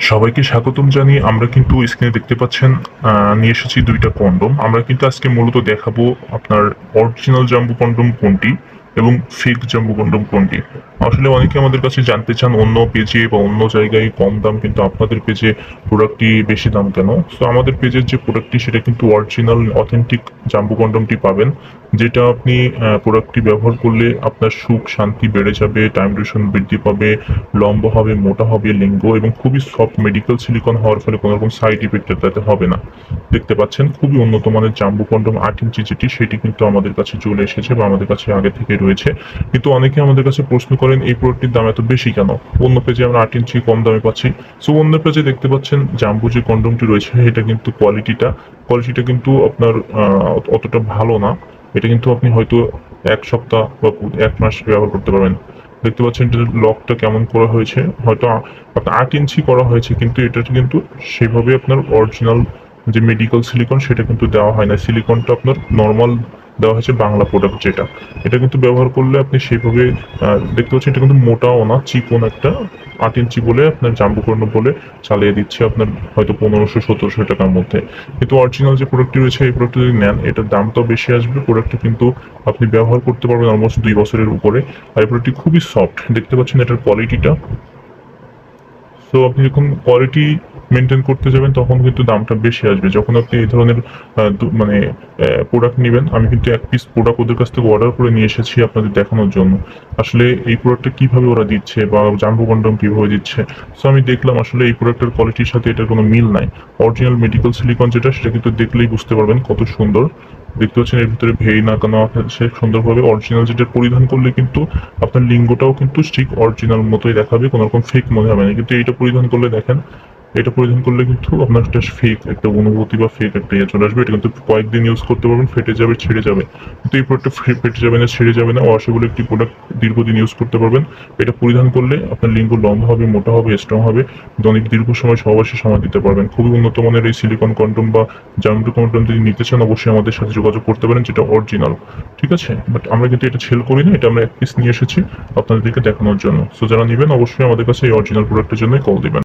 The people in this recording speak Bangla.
সবাইকে স্বাগতম জানিয়ে আমরা কিন্তু স্ক্রিনে দেখতে পাচ্ছেন নিয়ে এসেছি দুইটা কন্ডোম। আমরা কিন্তু আজকে মূলত দেখাবো আপনার অরিজিনাল জাম্বো কন্ডোম কোনটি এবং ফেক জাম্বো কন্ডোম কোনটি। আসলে অনেকে আমাদের কাছে জানতে চান অন্য পেজে বা অন্য জায়গায় কম দাম, কিন্তু আপনাদের পেজে প্রোডাক্টটি বেশি দাম কেন। সো আমাদের পেজের যে প্রোডাক্টটি সেটা কিন্তু অরিজিনাল অথেন্টিক জাম্বো কন্ডোমটি পাবেন, যেটা আপনি প্রোডাক্টটি ব্যবহার করলে আপনার সুখ শান্তি বেড়ে যাবে, টাইম ডিউরেশন বৃদ্ধি পাবে, লম্বা হবে, মোটা হবে লিঙ্গ, এবং খুবই সফট মেডিকেল সিলিকন হওয়ার ফলে কোনো রকম সাইড ইফেক্ট তাতে হবে না। দেখতে পাচ্ছেন খুবই উন্নত মানের জাম্বো কন্ডোম 8 ইঞ্চি যেটি, সেটি কিন্তু আমাদের কাছে চলে এসেছে বা আমাদের কাছে আগে থেকে রয়েছে। কিন্তু অনেকে আমাদের কাছে প্রশ্ন করেন এই প্রোডাক্টটির দাম এত বেশি কেন, অন্য পেজে আমরা 8 ইঞ্চি কম দামে পাচ্ছি। সো অন্য পেজে দেখতে পাচ্ছেন জাম্বো যে কন্ডোমটি রয়েছে এটা কিন্তু কোয়ালিটিটা কিন্তু আপনার অতটা ভালো না। এটা কিন্তু আপনি হয়তো 1 সপ্তাহ বা 1 মাস ব্যবহার করতে পারবেন। দেখতে পাচ্ছেন এটার লকটা কেমন করা হয়েছে, হয়তো আপনার 8 ইঞ্চি করা হয়েছে, কিন্তু এটা কিন্তু সেভাবে আপনার অরিজিনাল যে মেডিকেল সিলিকন সেটা কিন্তু দেওয়া হয় না। সিলিকনটা আপনার নর্মাল দেওয়া হয়েছে, বাংলা প্রোডাক্ট যেটা। এটা কিন্তু ব্যবহার করলে আপনি সেভাবে দেখতে পাচ্ছেন এটা কিন্তু মোটাও না, চিকন একটা 8 ইঞ্চি বলে আপনার জাম্বো কন্ডোম বলে চালিয়ে দিচ্ছে আপনার হয়তো 1500-1700 টাকার মধ্যে। কিন্তু অরিজিনাল যে প্রোডাক্টটি রয়েছে এই প্রোডাক্টটি যদি নেন এটার দামটাও বেশি আসবে, প্রোডাক্টটা কিন্তু আপনি ব্যবহার করতে পারবেন অলমোস্ট 2 বছরের উপরে। আর এই প্রোডাক্টটি খুবই সফট, দেখতে পাচ্ছেন এটার কোয়ালিটিটা। সো আপনি যখন কোয়ালিটি মেনটেন করতে যাবেন তখন কিন্তু দামটা বেশি আসবে। যখন আপনি এই ধরনের মানে প্রোডাক্ট নেবেন, আমি কিন্তু 1 পিস প্রোডাক্ট ওদের কাছ থেকে অর্ডার করে নিয়ে এসেছি আপনাদের দেখানোর জন্য। আসলে এই প্রোডাক্টটা কিভাবে ওরা দিচ্ছে বা জাম্বো কন্ডোম কিভাবে দিচ্ছে। সো আমি দেখলাম আসলে এই প্রোডাক্টের কোয়ালিটির সাথে এটার কোনো মিল নাই। অরিজিনাল মেডিকেল সিলিকন যেটা সেটা কিন্তু দেখলেই বুঝতে পারবেন কত সুন্দর। দেখতে পাচ্ছেন এর ভিতরে ভেই না কেন সে সুন্দরভাবে অরিজিনাল যেটা পরিধান করলে কিন্তু আপনার লিঙ্গটাও কিন্তু ঠিক অরিজিনাল মতোই দেখাবে, কোনো রকম ফেক মনে হবে না। কিন্তু এটা পরিধান করলে দেখেন, এটা পরিধান করলে কিন্তু আপনার একটা ফেক একটা অনুভূতি বা ফেক একটা ইয়ে চলে আসবে। এটা কিন্তু কয়েকদিন ইউজ করতে পারবেন, ফেটে যাবে, ছেড়ে যাবে। কিন্তু এই প্রোডাক্টটা ফেটে যাবে না, ছেড়ে যাবে না, ওয়াশেবল একটি প্রোডাক্ট, দীর্ঘদিন ইউজ করতে পারবেন। এটা পরিধান করলে আপনার লিঙ্গ লম্বা হবে, মোটা হবে, স্ট্রং হবে, অনেক দীর্ঘ সময় সহবাসে সময় দিতে পারবেন। খুবই উন্নত মানের এই সিলিকন কন্ডোম বা জাম্বো কন্ডোম যদি নিতে চান অবশ্যই আমাদের সাথে যোগাযোগ করতে পারেন, যেটা অরিজিনাল। ঠিক আছে, বাট আমরা কিন্তু এটা সেল করি না, এটা আমরা 1 পিস নিয়ে এসেছি আপনাদেরকে দেখানোর জন্য। সো যারা নেবেন অবশ্যই আমাদের কাছে এই অরিজিনাল প্রোডাক্টের জন্য কল দিবেন।